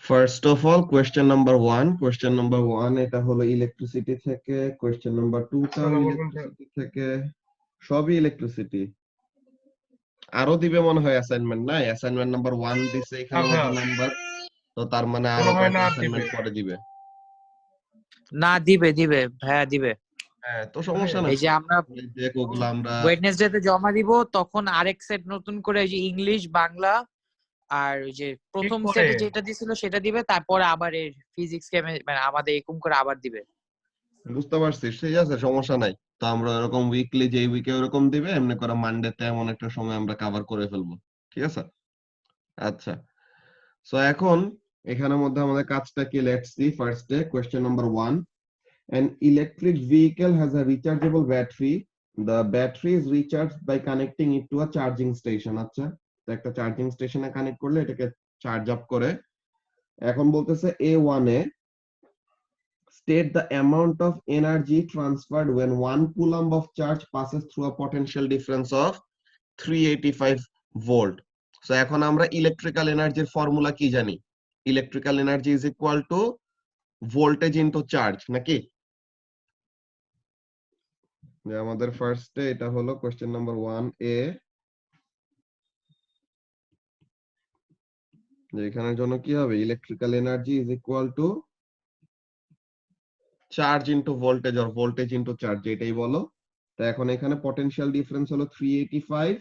First of all question number 1 এটা হলো electricity থেকে, কোয়েশ্চেন নাম্বার 2 টাও ইলেকট্রিসিটি থেকে, সবই ইলেকট্রিসিটি। আরো দিবে মনে হয় অ্যাসাইনমেন্ট, না? অ্যাসাইনমেন্ট নাম্বার 1 দিছে এখানে মধ্যে নাম্বার, তো তার মানে আরো কয়টা অ্যাসাইনমেন্ট পরে দিবে। না দিবে দিবে ভাইয়া দিবে। হ্যাঁ, তো সমস্যা নাই, এই যে আমরা দেখ ওগুলো আমরা ওয়েডনেসডে তে জমা দিব, তখন আরেক সেট নতুন করে এই যে ইংলিশ বাংলা আর ওই যে প্রথম সেটে যেটা দিছিল সেটা দিবে, তারপরে আবার এই ফিজিক্স মানে আমাদের এরকম করে আবার দিবে। বুঝতে পারছি, ঠিক আছে, সমস্যা নাই। তো আমরা এরকম উইকলি, যে উইকে ওরকম দিবে এমনি করে মানডেতে এমন একটা সময় আমরা কভার করে ফেলবো, ঠিক আছে? আচ্ছা, সো এখন এখানের মধ্যে আমাদের কাজটা কি, লেটস সি। ফার্স্টে question number 1, an electric vehicle has a rechargeable battery. The battery is recharged by connecting it to a charging station. আচ্ছা, তো একটা চার্জিং স্টেশনে কানেক্ট করলে এটাকে চার্জ আপ করে। এখন বলতেছে A1 A state the amount of energy transferred when 1 coulomb of charge passes through a potential difference of 385 volt. So এখন আমরা ইলেকট্রিক্যাল এনার্জির ফর্মুলা কি জানি? Electrical energy is equal two voltage into charge, নাকি? যে আমাদের ফার্স্টে এটা হলো কোশ্চেন নাম্বার 1A, যে এখানের জন্য কি হবে, electrical energy is equal to charge into voltage, আর ভোল্টেজ ইনটু চার্জ, এটাই বলো। তো এখন এখানে পটেনশিয়াল ডিফারেন্স হলো 385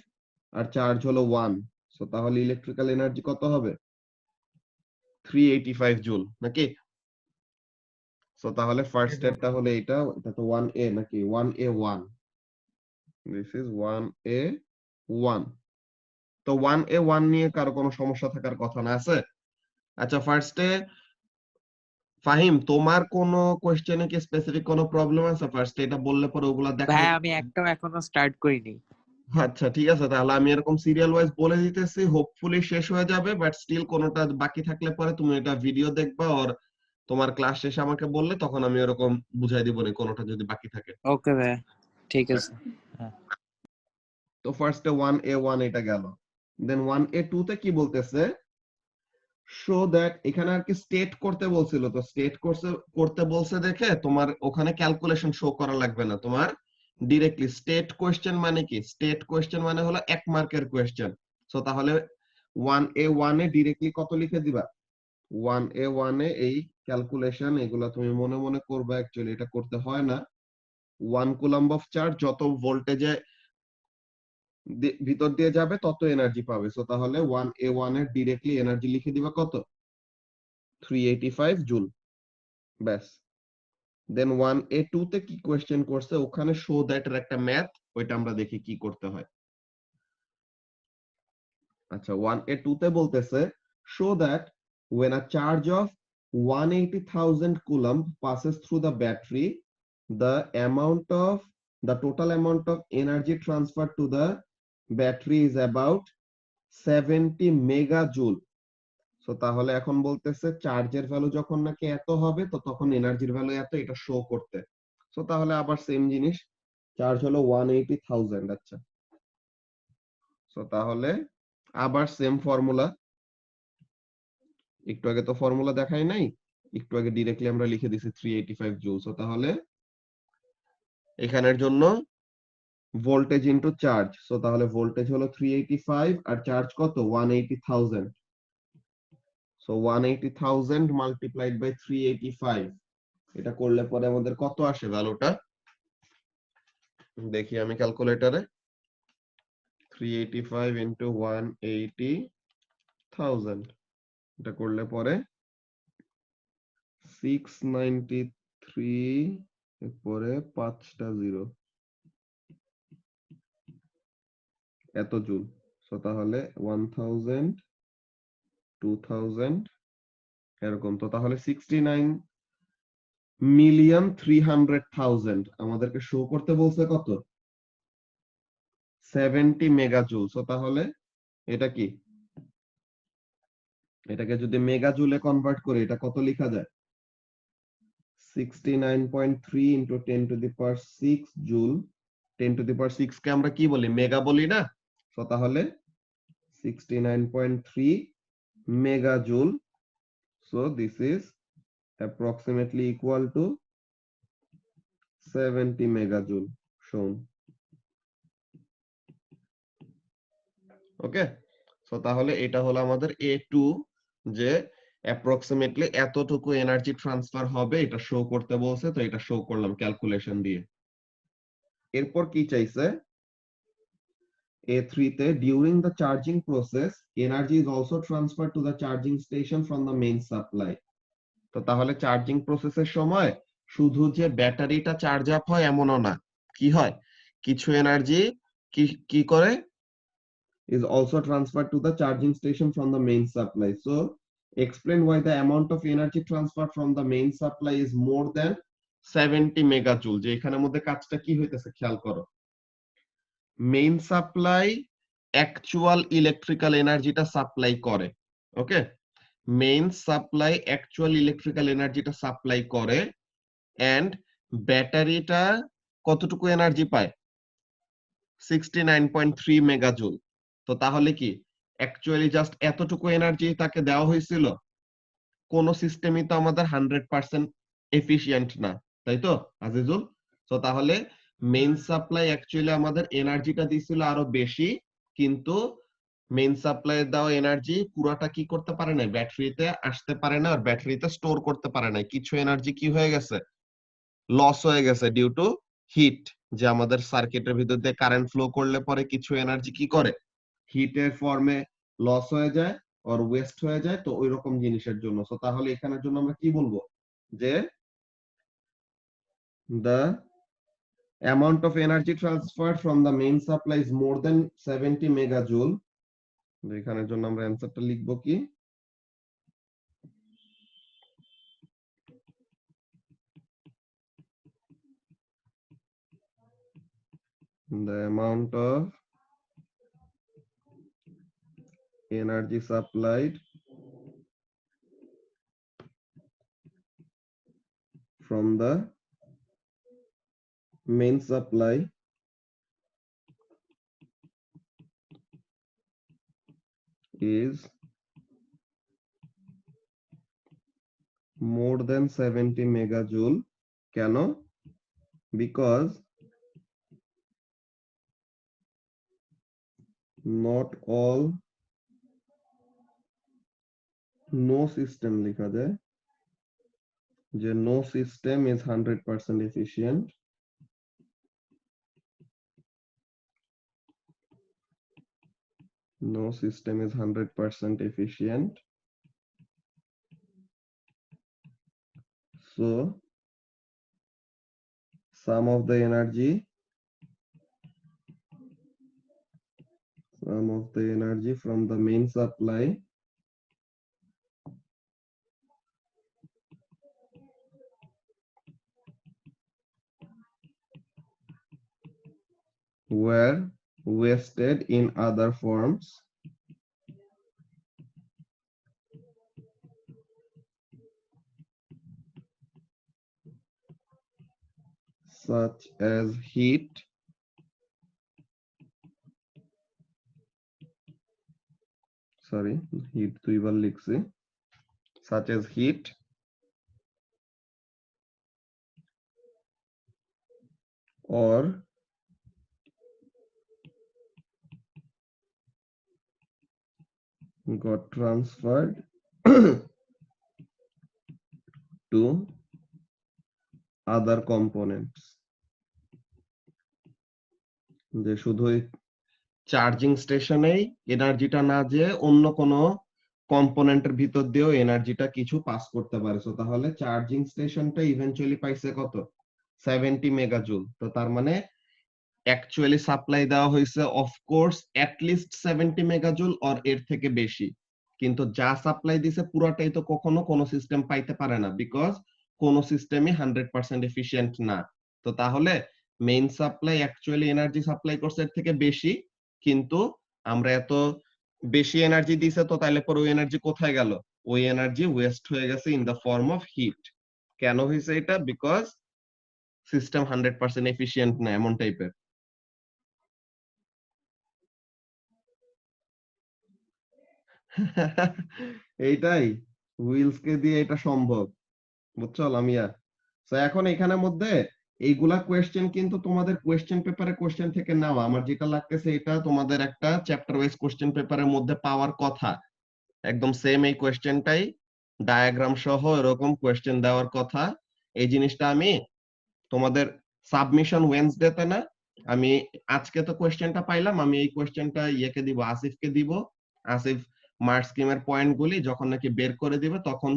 আর চার্জ হলো 1, সো তাহলে ইলেকট্রিক্যাল এনার্জি কত হবে? 385 জুল, নাকি? সো তাহলে ফার্স্ট স্টেপটা হলো এটা তো 1A নাকি? 1A1, this is 1A1। তো 1A1 নিয়ে কারো কোনো সমস্যা থাকার কথা না, আছে? আচ্ছা, ফার্স্টে ফাহিম, তোমার কোনো কোশ্চেনে কি স্পেসিফিক কোনো প্রবলেম আছে? ফার্স্টে এটা বললে পরে ওগুলা দেখাই। ভাই আমি একটাও এখনো স্টার্ট করিনি। আচ্ছা, ঠিক আছে, তাহলে আমি এরকম সিরিয়াল ওয়াইজ বলে দিতেছি, হোপফুলি শেষ হয়ে যাবে, বাট স্টিল কোনোটা বাকি থাকলে পরে তুমি এটা ভিডিও দেখবা, আর তোমার ক্লাস শেষে আমাকে বললে তখন আমি এরকম বুঝাই দিব, কোনোটা যদি বাকি থাকে। ওকে ভাই, ঠিক আছে। তো ফার্স্টে 1A1 এটা গেল, দেন 1A2 তে কি বলতেছে, শো দ্যাট, এখানে আর কি স্টেট করতে বলছিল, তো স্টেট করতে বলছে দেখে তোমার ওখানে ক্যালকুলেশন শো করা লাগবে না, তোমার ডিরেক্টলি স্টেট কোশ্চেন মানে কি, স্টেট কোশ্চেন মানে হলো 1 মার্কের কোশ্চেন। সো তাহলে 1A1 এ ডিরেক্টলি কত লিখে দিবা, 1A1 এ এই ক্যালকুলেশন এগুলা তুমি মনে মনে করবা, অ্যাকচুয়ালি এটা করতে হয় না। 1 কুলম্ব অফ চার্জ যত ভোল্টেজে ভিতর দিয়ে যাবে তত এনার্জি পাবে। সো তাহলে 1A1 এর ডিরেক্টলি এনার্জি লিখে দিবা কত, 385 জুল, ব্যাস। দেন 1A2 তে কি কোশ্চেন করছে, ওখানে শো দ্যাট এর একটা ম্যাথ, ওইটা আমরা দেখি কি করতে হয়। আচ্ছা, 1A2 তে বলতেছে show that when a charge of 180,000 coulomb passes through the battery, the total amount of energy transferred to the battery is about 70 megajoule. So তাহলে এখন বলতেছে চার্জের ভ্যালু যখন নাকি এত হবে, তো তখন এনার্জির ভ্যালু এত, এটা শো করতে। সো তাহলে আবার সেম জিনিস, চার্জ হলো 180,000। আচ্ছা, সো তাহলে আবার সেম ফর্মুলা, একটু আগে তো ফর্মুলা দেখাই নাই, একটু আগে ডিরেক্টলি আমরা লিখে দিছি 385 জুল। সো তাহলে এখানের জন্য ভোল্টেজ ইনটু চার্জ, সো তাহলে ভোল্টেজ হলো 385 আর চার্জ কত, 180,000। সো 180,000 মাল্টিপ্লাইড বাই 385, এটা করলে পরে আমাদের কত আসে ভ্যালুটা, দেখি আমি ক্যালকুলেটরে। 385 ইন্টু 180,000, এটা করলে পরে 693, এরপরে 5টা জিরো, এত জুল। সো তাহলে 1000, 2000 এরকম। তো তাহলে 69,300,000 আমাদেরকে শো করতে বলছে কত, 70 মেগাজুল। সো তাহলে এটা কি, এটাকে যদি মেগাজুলে কনভার্ট করি এটা কত লেখা যায়, 69.3 into 10 to the power 6 joule. 10 to the power 6 কে আমরা কি বলি, মেগা বলি না? সো তাহলে 69.3 megajoule. So this is approximately equal to 70 megajoule shown. Okay, so তাহলে এটা হলো আমাদের A2, যে অ্যাপ্রক্সিমেটলি এতটুকু এনার্জি ট্রান্সফার হবে এটা শো করতে বলছে, তো এটা শো করলাম ক্যালকুলেশন দিয়ে। এরপর কি চাইছে A3 তে, during the charging process energy is also transfer to the charging station from the main supply. তো তাহলে চার্জিং প্রসেসের সময় শুধু যে ব্যাটারিটা চার্জ আপ হয় এমনও না, কি হয় কিছু এনার্জি কি করে is also transferred to the charging station from the main supply. So explain why the amount of energy transferred from the main supply is more than 70 megajoule। যে এখানের মধ্যে কাজটা কি হইতেছে খেয়াল করো, মেইন সাপ্লাই অ্যাকচুয়াল ইলেকট্রিক্যাল এনার্জিটা supply করে। ওকে, মেইন সাপ্লাই অ্যাকচুয়াল ইলেকট্রিক্যাল এনার্জিটা সাপ্লাই করে, এন্ড ব্যাটারিটা কতটুকু এনার্জি পায় 69.3 মেগাজুল। তো তাহলে কি অ্যাকচুয়ালি জাস্ট এতটুকু এনার্জি তাকে দেওয়া হয়েছিল? কোন সিস্টেমই তো আমাদের 100% এফিশিয়েন্ট না, তাই তো আজিজুল? তো তাহলে মেইন সাপ্লাই অ্যাকচুয়ালি আমাদের এনার্জিটা দিছিল আরো বেশি, কিন্তু মেইন সাপ্লাই দেওয়া এনার্জি পুরাটা কি করতে পারে না, ব্যাটারিতে আসতে পারে না, আর ব্যাটারিতে স্টোর করতে পারে না। কিছু এনার্জি কি হয়ে গেছে, লস হয়ে গেছে ডিউ টু হিট। যে আমাদের সার্কিটের ভিতর দিয়ে কারেন্ট ফ্লো করলে পরে কিছু এনার্জি কি করে, হিটের ফর্মে লস হয়ে যায় আর ওয়েস্ট হয়ে যায়, তো ওই রকম জিনিসের জন্য। সো তাহলে এখানের জন্য আমরা কি বলবো, যে the amount of energy transferred from the main supply is more than 70 megajoule। এখানের জন্য আমরা অ্যানসারটা লিখবো কি, the amount of energy supplied from the main supply is more than 70 megajoule। কেন? Because not all, no system লেখা যায়, যে no system is 100% efficient। No system is 100% efficient। So some of the energy from the main supply were wasted in other forms, such as heat, heat দুইবার লিখছি, such as heat or got transferred to other components। যে শুধু charging স্টেশনেই এনার্জিটা না, যে অন্য কোনো কম্পোনেন্টের ভিতর দিয়েও এনার্জিটা কিছু পাস করতে পারে। সো তাহলে চার্জিং স্টেশনটা ইভেন্চুয়ালি পাইছে কত, 70 মেগাজুল। তো তার মানে অ্যাকচুয়ালি সাপ্লাই দেওয়া হয়েছে অফকোর্স অ্যাটলিস্ট 70 মেগাজুল অর এর থেকে বেশি, কিন্তু যা সাপ্লাই দিছে পুরাটাই তো কখনো কোনো সিস্টেম পাইতে পারে না, বিকজ কোনো সিস্টেমই 100% এফিশিয়েন্ট না। তো তাহলে main supply actually energy supply করছে এর থেকে বেশি, কিন্তু আমরা এত বেশি এনার্জি দিছে, তো তাইলে পরে ওই এনার্জি কোথায় গেল, ওই এনার্জি ওয়েস্ট হয়ে গেছে in the form of heat. কেন হয়েছে এটা, বিকজ সিস্টেম 100% এফিশিয়েন্ট না, এমন টাইপের। এইটাই হুইলস কে দিয়ে এটা সম্ভব, বুঝছো লামিয়া? তো এখন এখানের মধ্যে এইগুলা কোয়েশ্চেন কিন্তু তোমাদের কোয়েশ্চেন পেপারে কোয়েশ্চেন থেকে নেওয়া, আমার যেটা লাগতেছে এটা তোমাদের একটা চ্যাপ্টার ওয়াইজ কোয়েশ্চেন পেপারের মধ্যে পাওয়ার কথা। একদম সেম এই কোয়েশ্চেনটাই ডায়াগ্রাম সহ এরকম কোয়েশ্চেন দেওয়ার কথা। এই জিনিসটা আমি তোমাদের সাবমিশন ওয়েডনেসডেতে না, আমি আজকে তো কোয়েশ্চেনটা পাইলাম, আমি এই কোয়েশ্চেনটা ইয়েকে দিব, আসিফকে দিব। আসিফ মার্ক স্কিমের পয়েন্ট গুলি যখন নাকি বের করে দিবে, তখন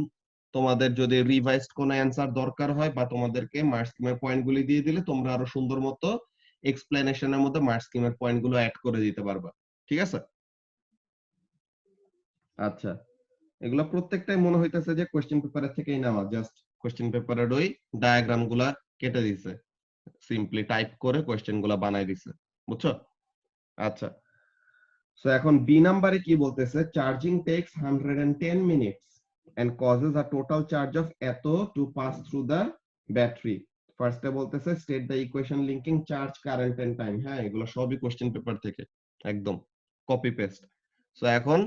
তোমাদের যদি রিভাইজড কোনো অ্যান্সার দরকার হয় বা তোমাদেরকে মার্ক স্কিমের পয়েন্ট গুলি দিয়ে দিলে তোমরা আরো সুন্দর মতো এক্সপ্লেনেশনের মধ্যে মার্ক স্কিমের পয়েন্ট গুলো অ্যাড করে দিতে পারবা। ঠিক আছে? আচ্ছা, এগুলা প্রত্যেকটাই মনে হইতেছে যে কোয়েশ্চেন পেপারের থেকেই নেওয়া, জাস্ট কোয়েশ্চেন পেপারের ওই ডায়াগ্রাম গুলা কেটে দিছে, সিম্পলি টাইপ করে কোয়েশ্চেন গুলা বানাই দিছে, বুঝছো? আচ্ছা, সো এখন বি নাম্বারে কি বলতেছে, charging takes 110 minutes and causes a total charge of এত to pass through the battery. ফার্স্টে বলতেছে state the equation linking charge current and time. হ্যাঁ, এগুলো সবই কোশ্চেন পেপার থেকে একদম কপি পেস্ট। সো এখন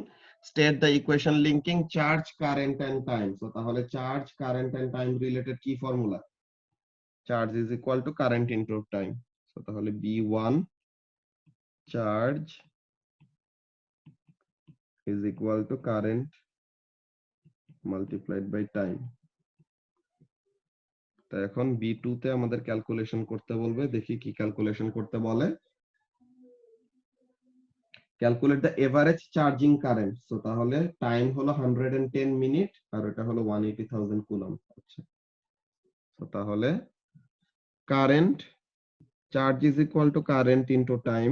state the equation linking charge current and time. So তাহলে charge current and time related কি formula? Charge is equal to current into time. So তাহলে B1 charge is equal to current multiplied by time. তো এখন B2 তে আমাদের calculation করতে বলবে, দেখি কি ক্যালকুলেশন করতে বলে। Calculate the average charging current. So তাহলে টাইম হলো 110 মিনিট আর এটা হলো 180,000 কুলম্ব। আচ্ছা, তো তাহলে current charge is equal to current into time.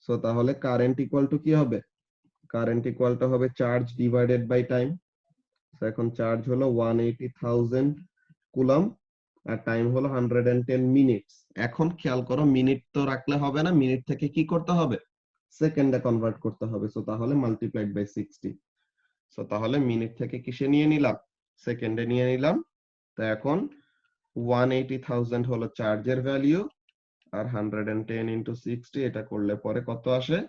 So তাহলে কারেন্ট ইকুয়াল টু কি হবে? কারেন্ট ইকুয়াল টু হবে charge divided by time. So এখন চার্জ হলো 180,000 কুলম্ব আর টাইম হলো 110 মিনিটস। এখন খেয়াল করো, মিনিট তো রাখলে হবে না, মিনিট থেকে কি করতে হবে? সেকেন্ডে কনভার্ট করতে হবে। সো তাহলে মাল্টিপ্লাইড বাই 60। সো তাহলে মিনিট থেকে কিসে নিয়ে নিলাম? সেকেন্ডে নিয়ে নিলাম। তো এখন 180,000 হলো চার্জের ভ্যালু আর 110 ইন্টু 60 এটা করলে পরে কত আসে?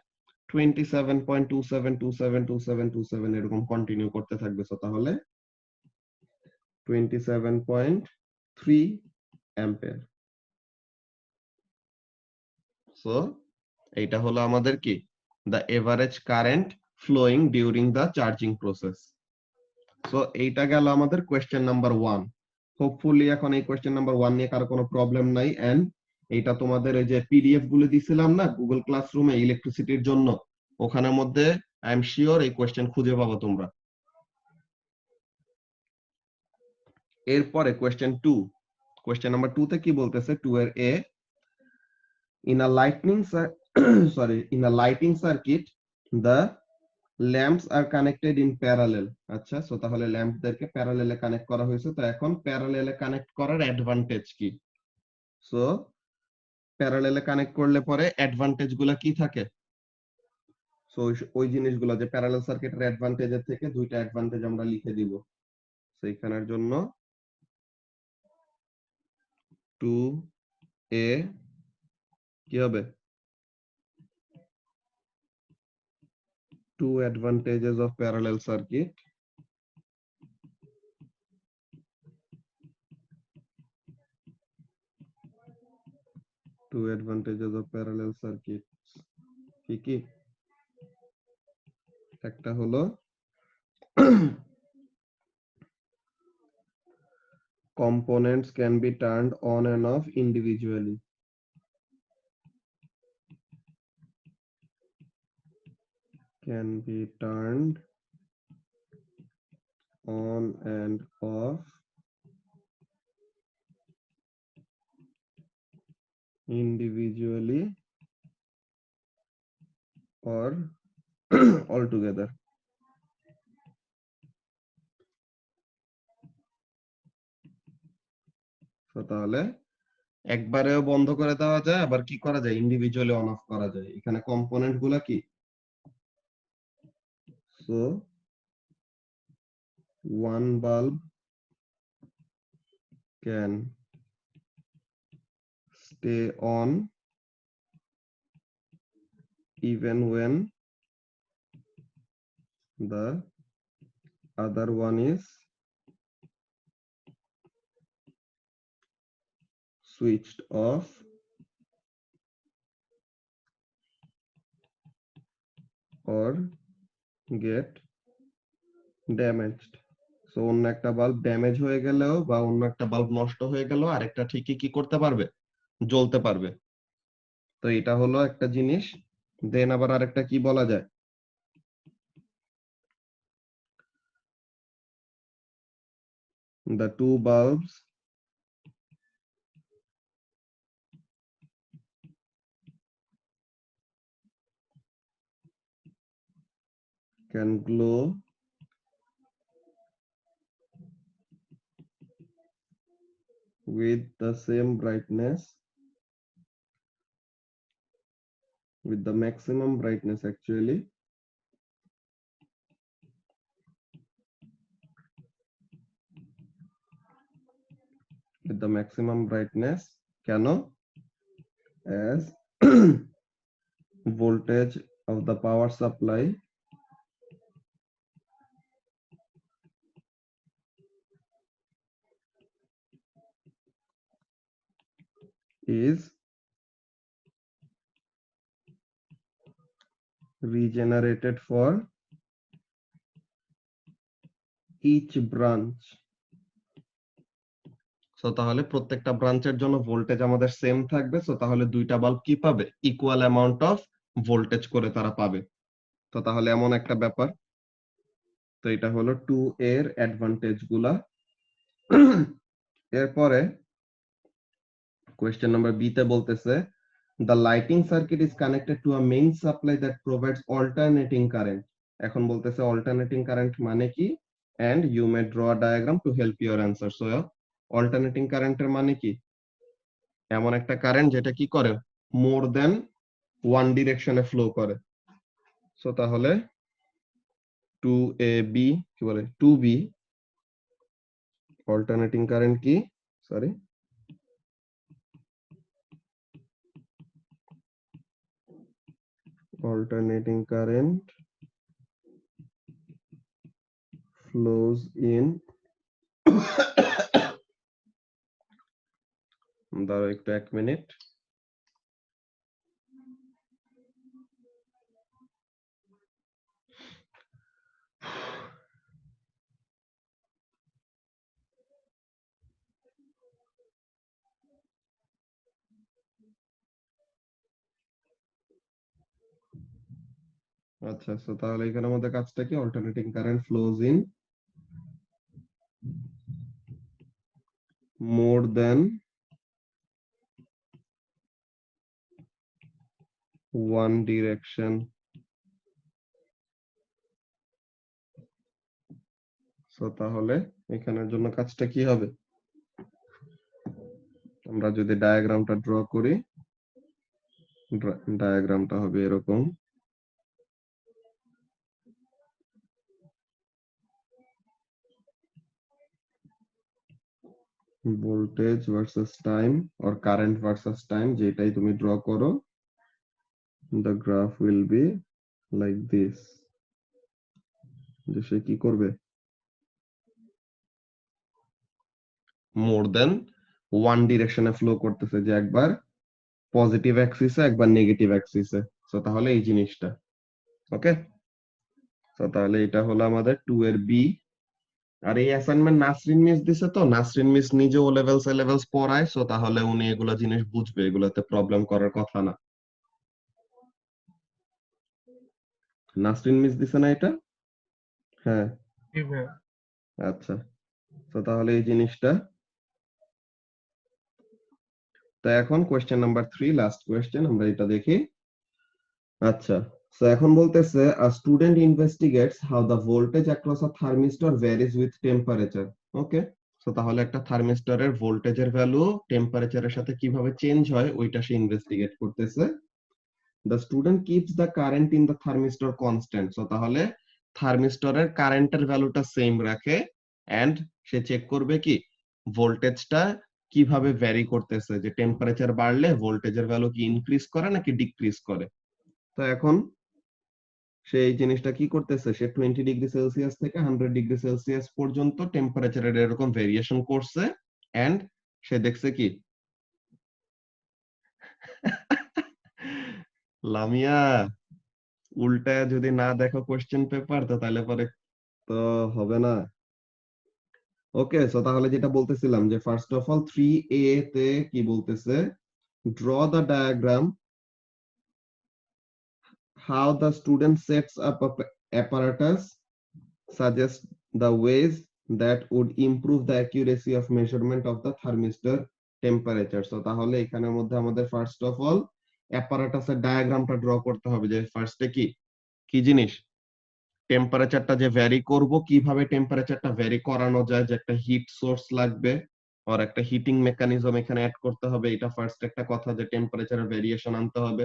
27.27272727 এরকম কন্টিনিউ করতে থাকবে। সো তাহলে 27.3 অ্যাম্পিয়ার। সো এইটা হলো আমাদের কি, the average current flowing during the charging process. So এইটা গেল আমাদের কোয়েশ্চেন নাম্বার 1। হোপফুলি এখন এই কোয়েশ্চেন নাম্বার 1 নিয়ে কারো কোনো প্রবলেম নাই। এন্ড এইটা তোমাদের এই যে পিডিএফ গুলো দিছিলাম না গুগল ক্লাসরুমে ইলেকট্রিসিটির জন্য, ওখানের মধ্যে আই এম শিওর এই কোয়েশ্চেন খুঁজে পাবো তোমরা। এরপরে কোয়েশ্চেন 2, কোয়েশ্চেন নাম্বার 2 তে কি বলতেছে, 2 এর এ, in a lightning sorry, in a lighting circuit the lamps are connected in parallel. আচ্ছা, সো তাহলে ল্যাম্পদেরকে প্যারালেলে কানেক্ট করা হয়েছে। তো এখন প্যারালেলে কানেক্ট করার অ্যাডভান্টেজ কি? সো প্যারালেলে কানেক্ট করলে পরে অ্যাডভান্টেজ গুলা কি থাকে? সো ওই জিনিসগুলো যে প্যারালেল সার্কিটের অ্যাডভান্টেজের থেকে দুইটা অ্যাডভান্টেজ আমরা লিখে দিব। সো এখানের জন্য 2a কি হবে? Two advantages of parallel circuit. Two advantages of parallel circuit কি কি? একটা হলো components can be turned on and off individually. Can be turned on and off individually or all together. So তাহলে একবারেও বন্ধ করে দেওয়া যায়, আবার কি করা যায়, ইন্ডিভিজুয়ালি অন অফ করা যায়। এখানে কম্পোনেন্ট গুলা কি? So one bulb can stay on even when the other one is switched off or get damaged. So অন্য একটা বাল্ব ড্যামেজ হয়ে গেলেও বা অন্য একটা বাল্ব নষ্ট হয়ে গেলেও আরেকটা ঠিকই কি করতে পারবে, জ্বলতে পারবে। তো এটা হলো একটা জিনিস। দেন আবার আরেকটা কি বলা যায়, the two bulbs can glow with the same brightness, with the maximum brightness actually, with the maximum brightness কেন, as voltage of the power supply is regenerated for each branch. So তাহলে প্রত্যেকটা ব্রাঞ্চের জন্য ভোল্টেজ আমাদের same থাকবে। So তাহলে দুইটা bulb কি পাবে, ইকুয়াল অ্যামাউন্ট অফ ভোল্টেজ করে তারা পাবে। তো তাহলে এমন একটা ব্যাপার। তো এটা হলো 2 এর অ্যাডভান্টেজ গুলা। এরপরে কোয়েশ্চেন নাম্বার বি তে বলতেছে the lighting circuit is connected to a main supply that provides alternating current. এখন বলতেছে alternating current মানে কি, and you may draw a diagram to help your answer. So alternating current এর মানে কি, এমন একটা কারেন্ট যেটা কি করে, মোর দেন ওয়ান ডিরেকশনে ফ্লো করে। সো তাহলে 2ab কি বলে 2b অল্টারনেটিং কারেন্ট কি, sorry alternating current flows in দাঁড়াও একটু 1 মিনিট। আচ্ছা, সো তাহলে এখানে আমাদের কাজটা কি, alternating current flows in more than one direction. So তাহলে এখানের জন্য কাজটা কি হবে, আমরা যদি ডায়াগ্রামটা ড্র করি, ডায়াগ্রামটা হবে এরকম। Voltage versus time or current versus time, যেটাই তুমি ড্র করো, the graph will be like this, যে সে কি করবে, মোর দেন ওয়ান ডিরেকশনে ফ্লো করতেছে, যে একবার পজিটিভ অ্যাক্সিসে একবার নেগেটিভ অ্যাক্সিসে। সো তাহলে এই জিনিসটা ওকে। তো তাহলে এটা হলো আমাদের 2 এর বি। আর এই অ্যাসাইনমেন্ট নাসরিন মিস দিছে, তো নাসরিন মিস নিজে ও লেভেলস এ লেভেলস পড়ায়। সো তাহলে উনি এগুলা জিনিস বুঝবে, এগুলাতে প্রবলেম করার কথা না। নাসরিন মিস দিছে না এটা? হ্যাঁ আচ্ছা। তো তাহলে এই জিনিসটা। তো এখন কোয়েশ্চেন নাম্বার 3, লাস্ট কোয়েশ্চেন, আমরা এটা দেখি। আচ্ছা, সো এখন বলতেছে a student investigates how the voltage across a thermistor varies with temperature. Okay, so তাহলে একটা থার্মিস্টরের ভোল্টেজের ভ্যালু টেম্পারেচারের সাথে কিভাবে চেঞ্জ হয় ওইটা সে ইনভেস্টিগেট করতেছে। the student keeps the current in the thermistor constant. So তাহলে থার্মিস্টরের কারেন্টের ভ্যালুটা সেম রাখে, এন্ড সে চেক করবে কি ভোল্টেজটা কিভাবে ভ্যারি করতেছে, যে টেম্পারেচার বাড়লে ভোল্টেজের ভ্যালু কি ইনক্রিজ করে নাকি ডিক্রিজ করে। তো এখন সে এই জিনিসটা কি করতেছে, সে 20 ডিগ্রি সেলসিয়াস থেকে 100 ডিগ্রি সেলসিয়াস পর্যন্ত টেম্পারেচারের এরকম ভেরিয়েশন করছে, এন্ড সে দেখছে কি লামিয়া, উল্টায় যদি না দেখো কোশ্চেন পেপার তো তাহলে পরে তো হবে না। ওকে, সো তাহলে যেটা বলতেছিলাম যে ফার্স্ট অফ অল 3A তে কি বলতেছে, draw the diagram how the student sets up a apparatus, suggest the ways that would improve the accuracy of measurement of the thermistor temperature. So তাহলে এখানের মধ্যে আমাদের ফার্স্ট অফ অল অ্যাপারেটাসের ডায়াগ্রামটা ড্র করতে হবে, যে ফার্স্টে কি কি জিনিস, টেম্পারেচারটা যে ভ্যারি করব, কিভাবে টেম্পারেচারটা ভ্যারি করানো যায়, যে একটা হিট সোর্স লাগবে আর একটা হিটিং মেকানিজম এখানে অ্যাড করতে হবে, এটা ফার্স্ট একটা কথা, যে টেম্পারেচারের ভেরিয়েশন আনতে হবে।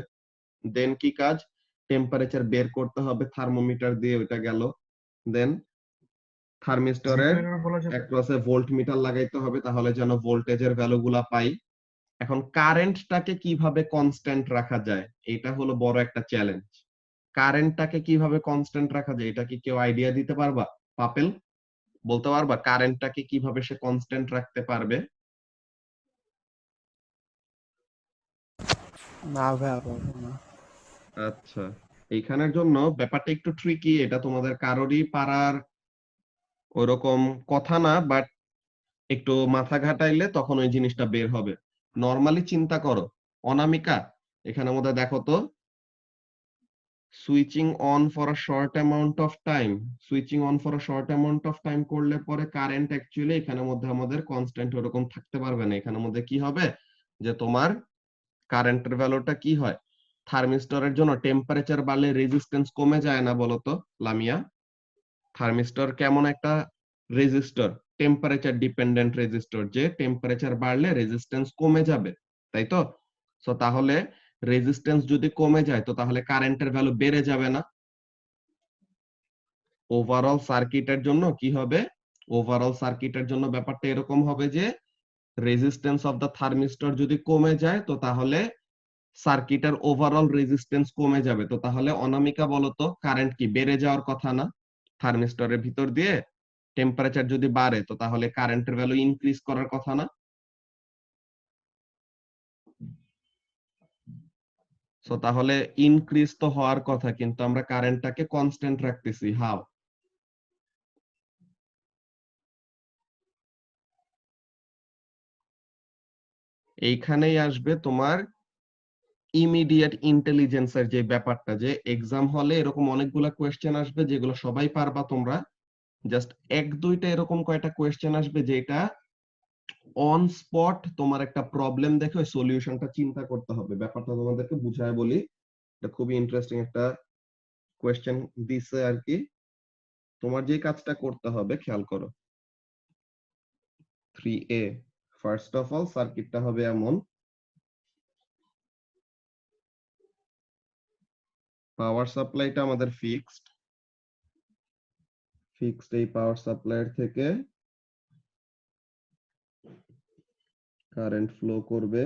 দেন কি কাজ, টেম্পারেচার বের করতে হবে থার্মোমিটার দিয়ে, ওইটা গেল। দেন থার্মিস্টরে অ্যাক্রসে ভোল্ট মিটার লাগাইতে হবে, তাহলে যেন ভোল্টেজের ভ্যালুগুলা পাই। এখন কারেন্টটাকে কিভাবে কনস্ট্যান্ট রাখা যায়, এটা হলো বড় একটা চ্যালেঞ্জ। কারেন্টটাকে কিভাবে কনস্ট্যান্ট রাখা যায়, এটা কি কেউ আইডিয়া দিতে পারবা? পাপেল, বলতে পারবা কারেন্টটাকে কিভাবে সে কনস্ট্যান্ট রাখতে পারবে? না ভাই, পারবো না। আচ্ছা, এইখানের জন্য ব্যাপারটা একটু ট্রিকি, এটা তোমাদের কারোরই পারার ওরকম কথা না, বাট একটু মাথা ঘাটাইলে তখন ওই জিনিসটা বের হবে। নরমালি চিন্তা করো, অনামিকা এখানের মধ্যে দেখো তো, switching on for a short amount of time, switching on for a short amount of time করলে পরে কারেন্ট অ্যাকচুয়ালি এখানের মধ্যে আমাদের কনস্ট্যান্ট ওরকম থাকতে পারবে না। এখানের মধ্যে কি হবে, যে তোমার কারেন্টের ভ্যালুটা কি হয়, থার্মিস্টরের জন্য টেম্পারেচার বাড়লে রেজিস্ট্যান্স কমে যায় না বলতো লামিয়া? থার্মিস্টর কেমন একটা রেজিস্টর, টেম্পারেচার ডিপেন্ডেন্ট রেজিস্টর, যে টেম্পারেচার বাড়লে রেজিস্ট্যান্স কমে যাবে, তাই তো? সো তাহলে রেজিস্ট্যান্স যদি কমে যায় তো তাহলে কারেন্টের ভ্যালু বেড়ে যাবে না? ওভারঅল সার্কিটের জন্য কি হবে, ওভারঅল সার্কিটের জন্য ব্যাপারটা এরকম হবে যে রেজিস্ট্যান্স অফ দা থার্মিস্টর যদি কমে যায় তো তাহলে সার্কিটের ওভারঅল রেজিস্ট্যান্স কমে যাবে। তো তাহলে অনামিকা বলতো কারেন্ট কি বেড়ে যাওয়ার কথা না? থার্মিস্টরের ভিতর দিয়ে টেম্পারেচার যদি বাড়ে তো তাহলে কারেন্টের ভ্যালু ইনক্রিজ করার কথা না? সো তাহলে ইনক্রিজ তো হওয়ার কথা, কিন্তু আমরা কারেন্টটাকে কনস্ট্যান্ট রাখতেছি, হাউ? এইখানেই আসবে তোমার ইমিডিয়েট ইন্টেলিজেন্সের যে ব্যাপারটা, যে এক্সাম হলে এরকম অনেকগুলা কোয়েশ্চেন আসবে যেগুলো সবাই পারবা তোমরা, জাস্ট এক দুইটা এরকম কয়টা কোয়েশ্চেন আসবে যেটা অন স্পট তোমার একটা প্রবলেম দেখে ওই সলিউশনটা চিন্তা করতে হবে। ব্যাপারটা তোমাদেরকে বুঝায় বলি, এটা খুবই ইন্টারেস্টিং একটা কোয়েশ্চেন দিছে আর কি। তোমার যে কাজটা করতে হবে খেয়াল করো, 3A ফার্স্ট অফ অল সার্কিটটা হবে এমন, পাওয়ার সাপ্লাইটা আমাদের ফিক্সড, এই পাওয়ার সাপ্লাইয়ের থেকে কারেন্ট ফ্লো করবে,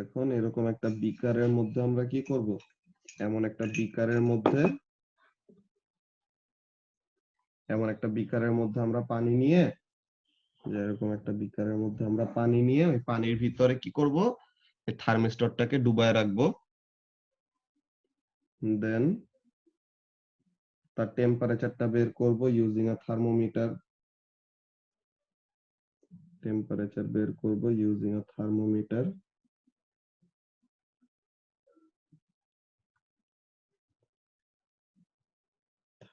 এখন এরকম একটা বিকারের মধ্যে আমরা কি করব, এমন একটা বিকারের মধ্যে, আমরা পানি নিয়ে, যে এরকম একটা বিকারের মধ্যে আমরা পানি নিয়ে ওই পানির ভিতরে কি করব, এই থার্মিস্টরটাকে ডুবায় রাখবো। দেন তার টেম্পারেচারটা বের করব ইউজিং আ থার্মোমিটার, টেম্পারেচার বের করব ইউজিং আ থার্মোমিটার।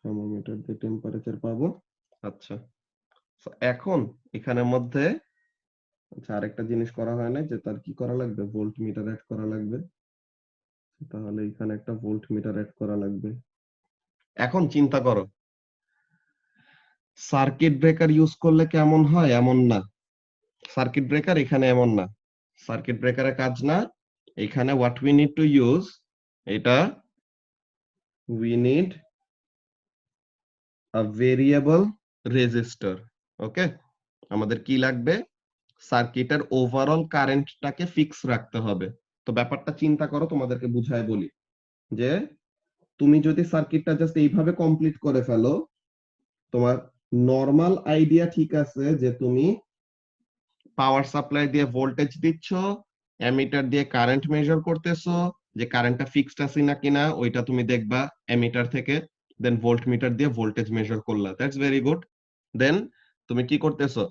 থার্মোমিটার দিয়ে টেম্পারেচার পাবো। আচ্ছা, so এখন এখানের মধ্যে আরেকটা জিনিস করা হয় না, যে তার কি করা লাগবে, ভোল্ট মিটার অ্যাড করা লাগবে। তাহলে এখানে একটা ভোল্ট মিটার অ্যাড করা লাগবে। এখন চিন্তা করো, সার্কিট ব্রেকার ইউজ করলে কেমন হয়, এমন না, সার্কিট ব্রেকার এখানে এমন না, সার্কিট ব্রেকারের কাজ না। এখানে what we need to use, এটা we need a variable resistor. Okay, আমাদের কি লাগবে? সার্কিটের ওভারঅল কারেন্টটাকে ফিক্স রাখতে হবে। তো ব্যাপারটা চিন্তা করো, তোমাদেরকে বুঝায় বলি যে তুমি যদি সার্কিটটা জাস্ট এইভাবে কমপ্লিট করে ফেলো, তোমার নরমাল আইডিয়া ঠিক আছে যে তুমি পাওয়ার সাপ্লাই দিয়ে ভোল্টেজ দিচ্ছ, অ্যামিটার দিয়ে কারেন্ট মেজার করতেছো, যে কারেন্টটা ফিক্সড আছে না কিনা ওইটা তুমি দেখবা অ্যামিটার থেকে, দেন ভোল্টমিটার দিয়ে ভোল্টেজ মেজার করলা, দ্যাটস ভেরি গুড। দেন তুমি কি করতেছো?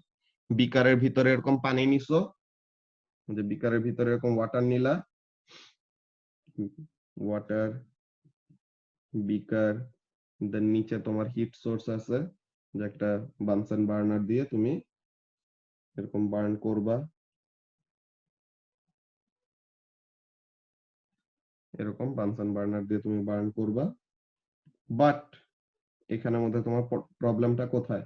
বিকারের ভিতরে এরকম পানি নিছো, যে বিকারের ভিতরে এরকম ওয়াটার নিলা, ওয়াটার, বিকার, দেন নিচে তোমার হিট সোর্স আছে, যে একটা বানসেন বার্নার দিয়ে তুমি এরকম বার্ন করবা, এরকম বানসেন বার্নার দিয়ে তুমি বার্ন করবা। বাট এখানের মধ্যে তোমার প্রবলেমটা কোথায়?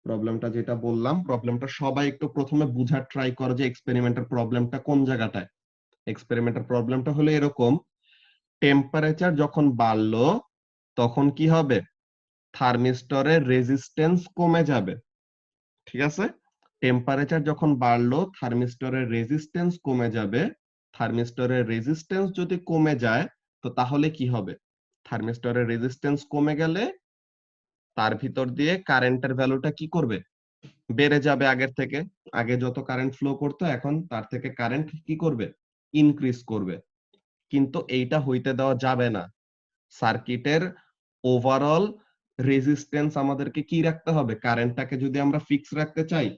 প্রবলেমটা যেটা বললাম, প্রবলেমটা সবাই একটু প্রথমে বুঝার ট্রাই করো যে এক্সপেরিমেন্টের প্রবলেমটা কোন জায়গাটায়। এক্সপেরিমেন্টের প্রবলেমটা হলো এরকম, টেম্পারেচার যখন বাড়লো তখন কি হবে? থার্মিস্টরের রেজিস্ট্যান্স কমে যাবে, ঠিক আছে? টেম্পারেচার যখন বাড়লো থার্মিস্টরের রেজিস্ট্যান্স কমে যাবে। থার্মিস্টরের রেজিস্ট্যান্স যদি কমে যায় তো তাহলে কি হবে? থার্মিস্টরের রেজিস্ট্যান্স কমে গেলে তার ভিতর দিয়ে কারেন্টের ভ্যালুটা কি করবে? বেড়ে যাবে আগের থেকে। আগে যত কারেন্ট ফ্লো করতো এখন তার থেকে কারেন্ট কি করবে? ইনক্রিজ করবে। কিন্তু এইটা হইতে দেওয়া যাবে না। সার্কিটের ওভারঅল রেজিস্ট্যান্স আমাদেরকে কি রাখতে হবে? কারেন্টটাকে যদি আমরা ফিক্স রাখতে চাই,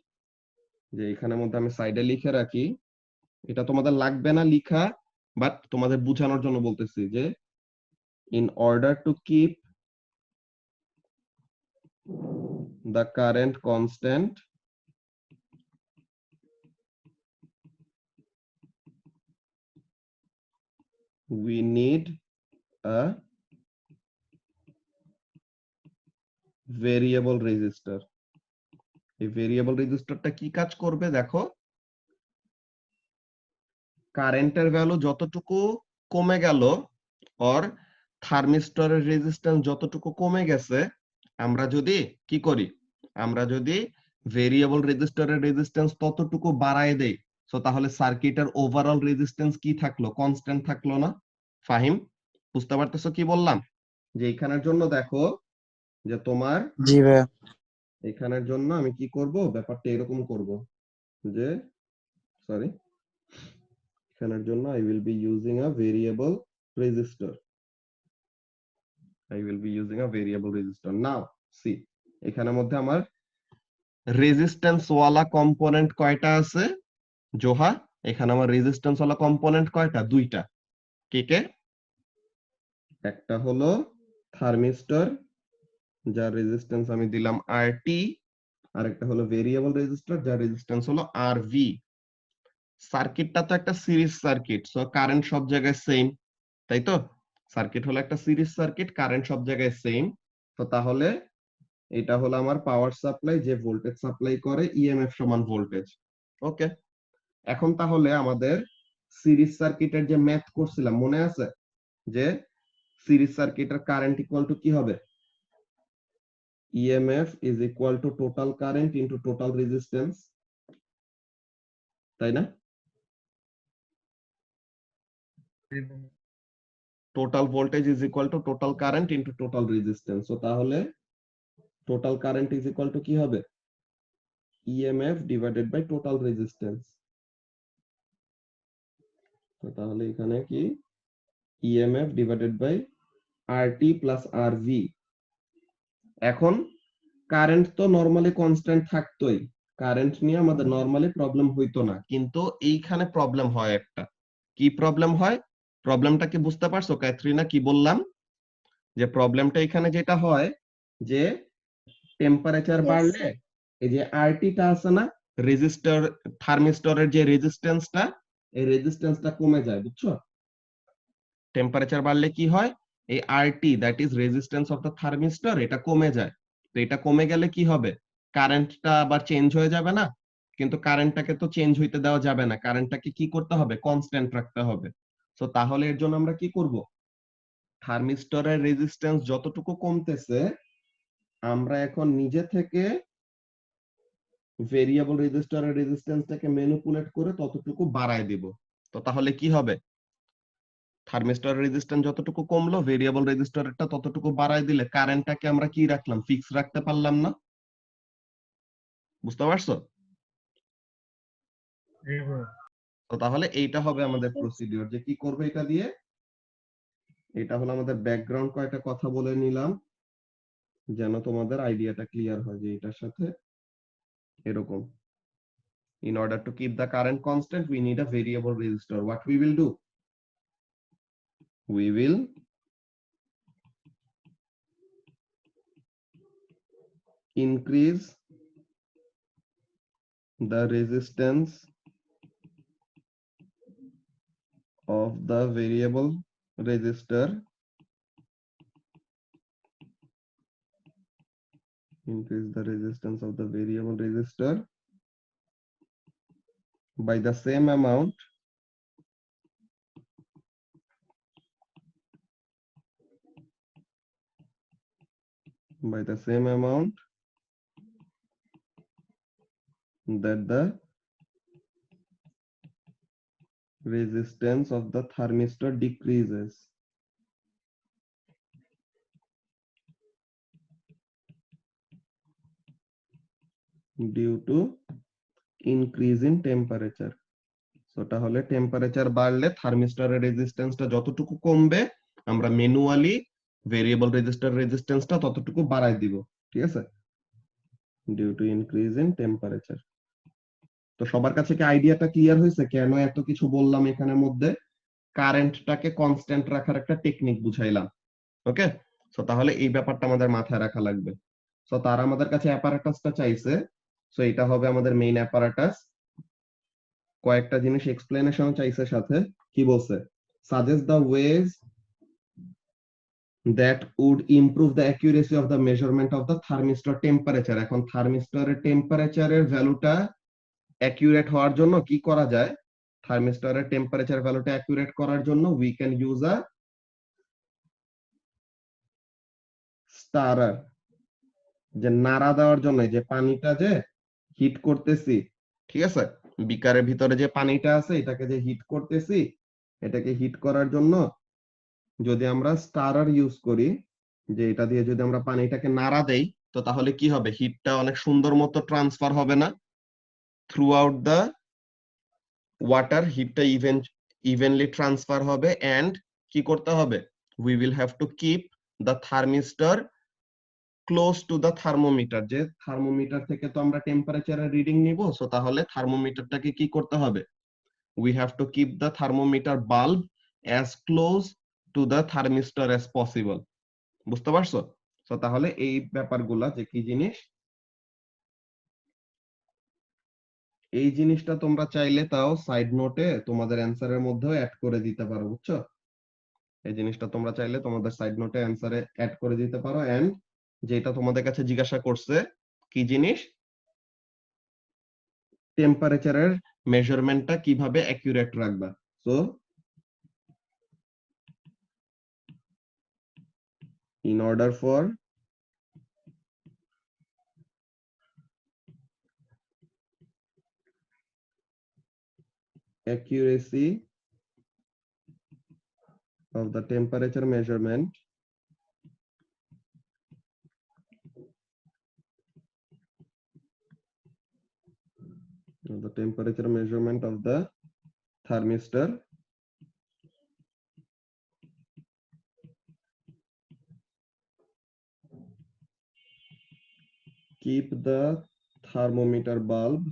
যে এখানের মধ্যে আমি সাইডে লিখে রাখি, এটা তোমাদের লাগবে না লিখা, বাট তোমাদের বোঝানোর জন্য বলতেছি যে in order to keep the current constant, we need a variable resistor. এই ভেরিয়েবল রেজিস্টরটা কি কাজ করবে দেখো, কারেন্টের ভ্যালু যতটুকু কমে গেল অর থার্মিস্টরের রেজিস্ট্যান্স যতটুকু কমে গেছে, আমরা যদি কি করি? আমরা যদি ভেরিয়েবল রেজিস্টরের রেজিস্ট্যান্স ততটুকু বাড়ায় দেই, সো তাহলে সার্কিটের ওভারঅল রেজিস্ট্যান্স কি থাকলো? কনস্ট্যান্ট থাকলো না? ফাহিম, বুঝতে পারতেছো কি বললাম? যে এখানের জন্য দেখো, যে তোমার জি ভাইয়া। এখানের জন্য আমি কি করব, ব্যাপারটা এরকম করব যে, সরি, এখানের জন্য I will be using a variable resistor. I will be using a variable resistor. Now, see, এখানের মধ্যে আমার রেজিস্ট্যান্স ওয়ালা কম্পোনেন্ট কয়টা আছে? জোহা, এখানে আমার রেজিস্ট্যান্স ওয়ালা কম্পোনেন্ট কয়টা? দুইটা। কে কে? একটা হলো থার্মিস্টর, যার রেজিস্ট্যান্স আমি দিলাম RT, আর একটা হলো ভেরিয়েবল রেজিস্টর, যার রেজিস্ট্যান্স হলো RV। সার্কিটটা তো একটা সিরিজ সার্কিট, সো কারেন্ট সব জায়গায় সেম, তাই তো? সার্কিট হলো একটা সিরিজ সার্কিট, কারেন্ট সব জায়গায় সেম। তো তাহলে এটা হলো আমার পাওয়ার সাপ্লাই, যে ভোল্টেজ সাপ্লাই করে ইএমএফ সমান ভোল্টেজ। ওকে, এখন তাহলে আমাদের সিরিজ সার্কিটের যে ম্যাথ করছিলাম মনে আছে, যে সিরিজ সার্কিটের কারেন্ট ইকুয়াল টু কি হবে? EMF is equal to total current into total resistance, তাই না? Total voltage is equal to total current into total resistance. তো তাহলে total current is equal to কি হবে? EMF divided by total resistance. তো তাহলে এখানে কি EMF divided by RT plus RV. এখন কারেন্ট তো নরমালি কনস্ট্যান্ট থাকতোই, কারেন্ট নিয়ে আমাদের নরমালি প্রবলেম হইতো না, কিন্তু এইখানে প্রবলেম হয় একটা। কি প্রবলেম হয়? প্রবলেমটা কি বুঝতে পারছো ক্যাথরিনা, কি বললাম? যে প্রবলেমটা এখানে যেটা হয়, যে টেম্পারেচার Yes, বাড়লে sir. এই যে আরটিটা আছে না, রেজিস্টর, থার্মিস্টরের যে রেজিস্ট্যান্সটা, এই রেজিস্ট্যান্সটা কমে যায়, বুঝছো? টেম্পারেচার বাড়লে কি হয়? এই RT, that is resistance of the thermistor, এটা কমে যায়। তো এটা কমে গেলে কি হবে? কারেন্টটা আবার চেঞ্জ হয়ে যাবে না? কিন্তু কারেন্টটাকে তো চেঞ্জ হইতে দেওয়া যাবে না, কারেন্টটাকে কি করতে হবে? কনস্ট্যান্ট রাখতে হবে। তো তাহলে এর জন্য আমরা কি করব? থার্মিস্টরের রেজিস্ট্যান্স যতটুকু কমতেছে আমরা এখন নিজে থেকে ভেরিয়েবল রেজিস্টারের রেজিস্ট্যান্সটাকে ম্যানিপুলেট করে ততটুকু বাড়ায় দিব। তো তাহলে কি হবে? থার্মিস্টর রেজিস্ট্যান্স যতটুকু কমলো, ভেরিয়েবল রেজিস্টরটা ততটুকু বাড়ায় দিলে কারেন্টটাকে আমরা কি রাখলাম? ফিক্স রাখতে পারলাম না? বুঝতে পারছো? তো তাহলে এইটা হবে আমাদের প্রসিডিওর, যে কি করবে এটা দিয়ে। এটা হলো আমাদের ব্যাকগ্রাউন্ড কয়েকটা কথা বলে নিলাম, যেন তোমাদের আইডিয়াটা ক্লিয়ার হয় যে এটার সাথে এরকম। In order to keep the current constant, we need a variable resistor. What we will do? We will increase the resistance of the variable resistor, increase the resistance of the variable resistor by the same amount that the resistance of the thermistor decreases due to increase in temperature. So তাহলে temperature বাড়লে থার্মিস্টরের রেজিস্ট্যান্সটা যতটুকু কমবে, আমরা manually variable register রেজিস্ট্যান্সটা ততটুকু বাড়ায় দিব। ঠিক আছে? Due to increase in temperature. তো সবার কাছে কি আইডিয়াটা ক্লিয়ার হয়েছে কেন এত কিছু বললাম এখানের মধ্যে? কারেন্টটাকে কনস্ট্যান্ট রাখার একটা টেকনিক বুঝাইলাম। ওকে? সো তাহলে এই ব্যাপারটা আমাদের মাথায় রাখা লাগবে। সো তারা আমাদের কাছে অ্যাপারেটাসটা চাইছে। সো এটা হবে আমাদের মেইন অ্যাপারেটাস। কয়েকটা জিনিস এক্সপ্লেনেশন চাইছে সাথে। কি বলছে? Suggest the ways that would improve the accuracy of the measurement of the thermistor temperature. এখন থার্মিস্টরের টেম্পারেচারের ভ্যালুটা অ্যাকিউরেট হওয়ার জন্য কি করা যায়? থার্মিস্টরের টেম্পারেচার ভ্যালুটা অ্যাকিউরেট করার জন্য we can use a stirrer, যে নাড়া দেওয়ার জন্য, যে পানিটা যে হিট করতেছি, ঠিক আছে, বিকারের ভিতরে যে পানিটা আছে এটাকে যে হিট করতেছি, এটাকে হিট করার জন্য যদি আমরা স্টারার ইউজ করি, যে এটা দিয়ে যদি আমরা পানিটাকে নাড়া দেই, তো তাহলে কি হবে? হিটটা অনেক সুন্দর মতো ট্রান্সফার হবে না? থ্রু আউট দ্য ওয়াটার হিটটা ইভেনলি ট্রান্সফার হবে। এন্ড কি করতে হবে? We will have to keep the thermistor close to the thermometer. যে থার্মোমিটার থেকে তো আমরা টেম্পারেচারের রিডিং নিব, সো তাহলে থার্মোমিটারটাকে কি করতে হবে? We have to keep the thermometer bulb as close to the thermistor as possible. বুঝতে পারছো? তো তাহলে এই ব্যাপারগুলা যে কি জিনিস, এই জিনিসটা তোমরা চাইলে তাও সাইড নোটে তোমাদের অ্যানসারের মধ্যেও অ্যাড করে দিতে পারো। বুঝছো? এই জিনিসটা তোমরা চাইলে তোমাদের সাইড নোটে অ্যানসারে অ্যাড করে দিতে পারো। এন্ড যেটা তোমাদের কাছে জিজ্ঞাসা করছে, কি জিনিস? টেম্পারেচারের মেজারমেন্টটা কিভাবে অ্যাকুরেট রাখবা। So in order for accuracy of the temperature measurement, of the thermistor, keep the thermometer bulb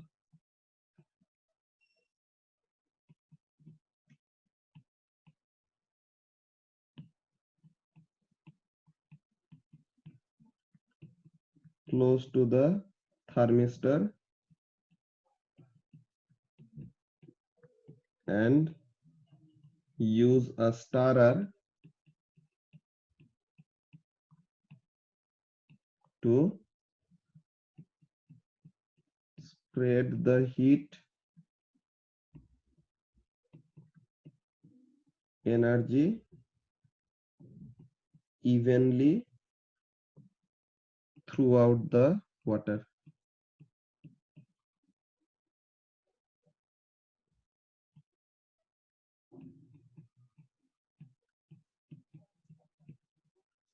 close to the thermistor and use a stirrer to spread the heat energy evenly throughout the water.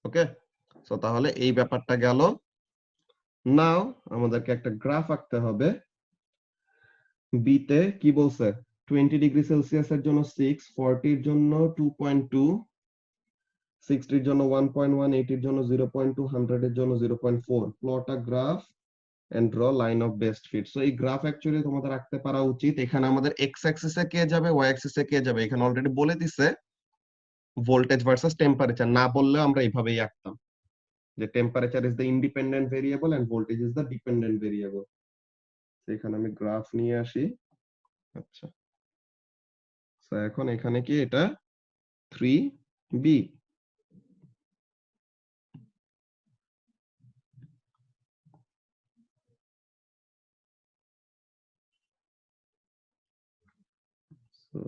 Okay, so তাহলে এই ব্যাপারটা গেল। নাও আমাদেরকে একটা graph আঁকতে হবে। B তে কি বলছে, 20 ডিগ্রি সেলসিয়াসের জন্য 6, 40 এর জন্য 2.2, 60 এর জন্য 1.1, 80 এর জন্য 0.2, 100 এর জন্য 0.4। Plot a graph and draw line of best fit. So এই গ্রাফ অ্যাকচুয়ালি তোমাদের রাখতে পারা উচিত। এখানে আমাদের এক্স অ্যাক্সিসে কে যাবে, ওয়াই অ্যাক্সিসে কে যাবে, এখানে অলরেডি বলে দিছে ভোল্টেজ ভার্সেস টেম্পারেচার। না বললেও আমরা এইভাবেই আঁকতাম যে temperature is the independent variable and voltage is the dependent variable. এখানে আমি গ্রাফ নিয়ে আসি। আচ্ছা, সো এখন এখানে কি এটা 3b, সো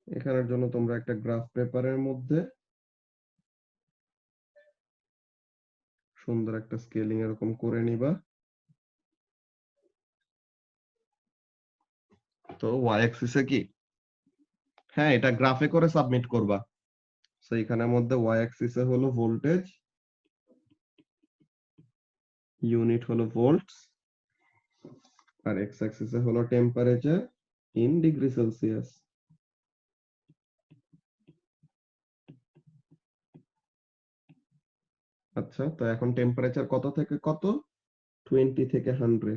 এখানের জন্য তোমরা একটা গ্রাফ পেপারের মধ্যে সুন্দর একটা স্কেলিং এরকম করে নিবা। তো ওয়াই অ্যাক্সিসে কি, হ্যাঁ এটা গ্রাফে করে সাবমিট করবা। সো এখানের মধ্যে ওয়াই অ্যাক্সিসে হলো ভোল্টেজ, ইউনিট হলো ভোল্টস, আর এক্স অ্যাক্সিসে হলো টেম্পারেচার ইন ডিগ্রি সেলসিয়াস। আচ্ছা, তো এখন টেম্পারেচার কত থেকে কত, 20 থেকে 100।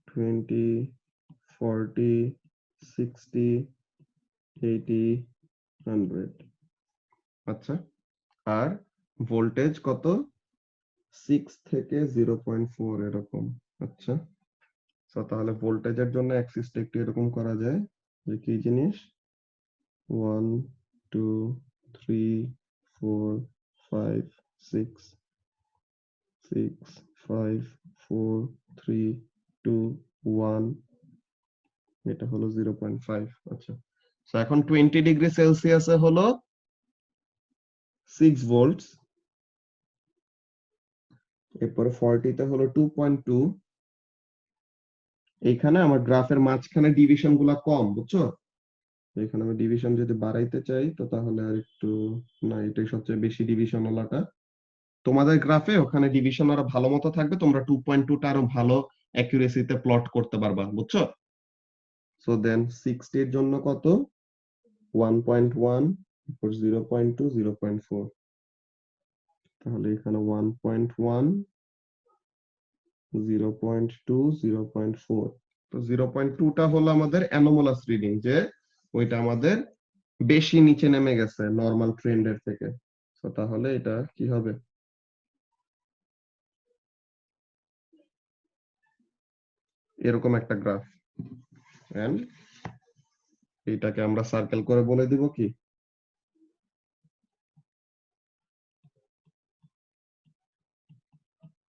20, 40, 60, 80, 100। আচ্ছা, আর ভোল্টেজ কত, 6 থেকে 0.4 এরকম। আচ্ছা, তো তাহলে ভোল্টেজের জন্য অ্যাক্সিসটা একটু এরকম করা যায় যে কি জিনিস, 1 2 3 4 5 6 6 5 4 3 2 1, এটা হলো 0.5। আচ্ছা, তো এখন 20 ডিগ্রি সেলসিয়াসে হলো 6 ভোল্টস, এরপরে 40 তে হলো 2.2। এইখানে আমার গ্রাফের মাঝখানে ডিভিশন গুলা কম, বুঝছো? এখানে আমি ডিভিশন যদি বাড়াইতে চাই তো তাহলে আর একটু, না এটাই সবচেয়ে বেশি ডিভিশন ওলাটা। তোমাদের গ্রাফে ওখানে ডিভিশন আরো ভালো মতো থাকবে, তোমরা 2.2টা আরো ভালো অ্যাকুরেসিতে প্লট করতে পারবা, বুঝছো? সো দেন 60 এর জন্য কত, 1.1, তারপর 0.2, 0.4। তাহলে এখানে 1.1, 0.2, 0.4। তো 0.2টা হলো আমাদের অ্যানোমালাস রিডিং, যে ওইটা আমাদের বেশি নিচে নেমে গেছে নরমাল ট্রেন্ডের থেকে। তো তাহলে এটা কি হবে, এরকম একটা গ্রাফ। এন্ড এটাকে আমরা সার্কেল করে বলে দিব কি,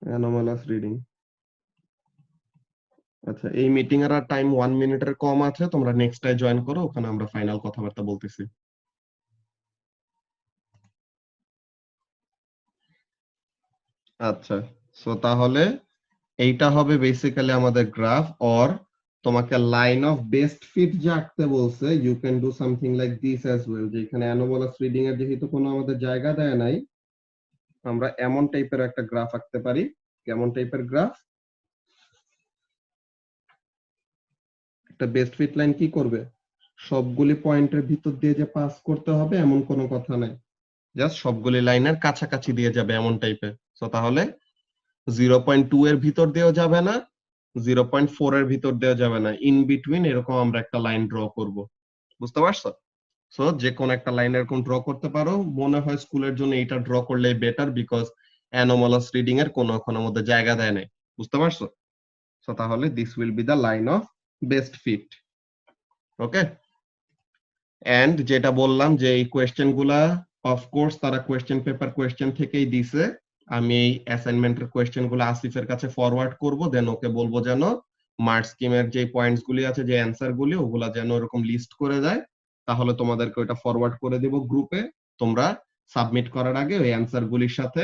অ্যানোমালাস রিডিং। আচ্ছা, এই মিটিং এর আর টাইম 1 মিনিটের কম আছে, তোমরা নেক্সট জয়েন করো, ওখানে আমরা ফাইনাল কথাবার্তা বলতেছি। আচ্ছা, সো তাহলে এইটা হবে বেসিক্যালি আমাদের গ্রাফ। অর তোমাকে লাইন অফ বেস্ট ফিট যে আঁকতে বলছে, you can do something like this as well, যে এখানে অ্যানোমালাস রিডিং এর যেহেতু কোনো আমাদের জায়গা দেয় নাই, আমরা এমন টাইপের একটা গ্রাফ আঁকতে পারি। কেমন টাইপের গ্রাফ, একটা বেস্ট ফিট লাইন কি করবে, সবগুলি পয়েন্টের ভিতর দিয়ে যে পাস করতে হবে এমন কোনো কথা নাই, জাস্ট সবগুলি লাইনের কাছাকাছি দিয়ে যাবে এমন টাইপের। সো তাহলে 0.2 এর ভিতর দিয়েও যাবে না, 0.4 এর ভিতর দিয়েও যাবে না, ইন বিটুইন এরকম আমরা একটা লাইন ড্র করব। বুঝতে পারছো? সো যে কোন একটা লাইন এরকম ড্র করতে পারো। মনে হয় স্কুলের জন্য এটা ড্র করলে বেটার, বিকজ অ্যানোমালাস রিডিং এর কোনো ওখানের মধ্যে জায়গা দেয় নাই। বুঝতে পারছো? সো তাহলে this will be the line of best fit. Okay, and যেটা বললাম যে এই কোয়েশ্চেন গুলা অফকোর্স তারা কোয়েশ্চেন পেপার কোয়েশ্চেন থেকেই দিছে, আমি এই অ্যাসাইনমেন্টের কোয়েশ্চেন গুলো আসিফের কাছে ফরওয়ার্ড করব, দেন ওকে বলবো যেন মার্ক স্কিমের যে পয়েন্টস গুলি আছে, যে অ্যান্সার গুলি, ওগুলা যেন এরকম লিস্ট করে দেয়। তাহলে তোমাদেরকে ওটা ফরওয়ার্ড করে দিব গ্রুপে। তোমরা সাবমিট করার আগে ওই অ্যান্সার গুলির সাথে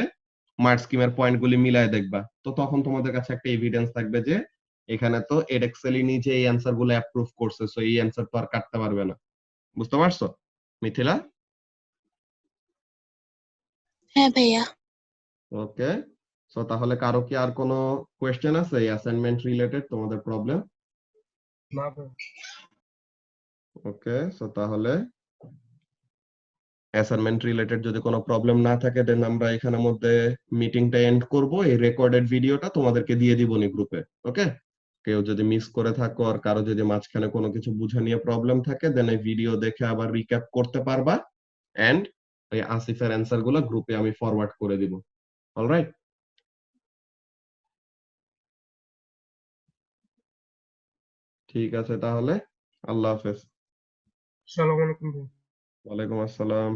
মার্ক স্কিমের পয়েন্ট গুলি মিলায় দেখবা। তো তখন তোমাদের কাছে একটা এভিডেন্স থাকবে যে এখানে তো এডএক্সেলই নিজে এই অ্যান্সার গুলো অ্যাপ্রুভ করছে, সো এই অ্যান্সার তো আর কাটতে পারবে না। বুঝতে পারছো মিথিলা? হ্যাঁ ভাইয়া। ওকে, সো তাহলে কারো কি আর কোনো কোয়েশ্চেন আছে এই অ্যাসাইনমেন্ট রিলেটেড তোমাদের প্রবলেম? না ভাই। ওকে, সো তাহলে অ্যাসাইনমেন্ট রিলেটেড যদি কোনো প্রবলেম না থাকে, দেন আমরা এখানের মধ্যে মিটিংটা এন্ড করব। এই রেকর্ডেড ভিডিওটা তোমাদেরকে দিয়ে দিবনি গ্রুপে। ওকে, কেউ যদি মিস করে থাকো আর কারো যদি মাঝখানে কোনো কিছু বুঝা নিয়ে প্রবলেম থাকে, দেন এই ভিডিও দেখে আবার রিক্যাপ করতে পারবা। এন্ড এই আসিফের অ্যান্সার গুলো গ্রুপে আমি ফরওয়ার্ড করে দিব। অলরাইট, ঠিক আছে তাহলে। আল্লাহ হাফেজ। আসসালামু আলাইকুম ভাই। ওয়ালাইকুম আসসালাম।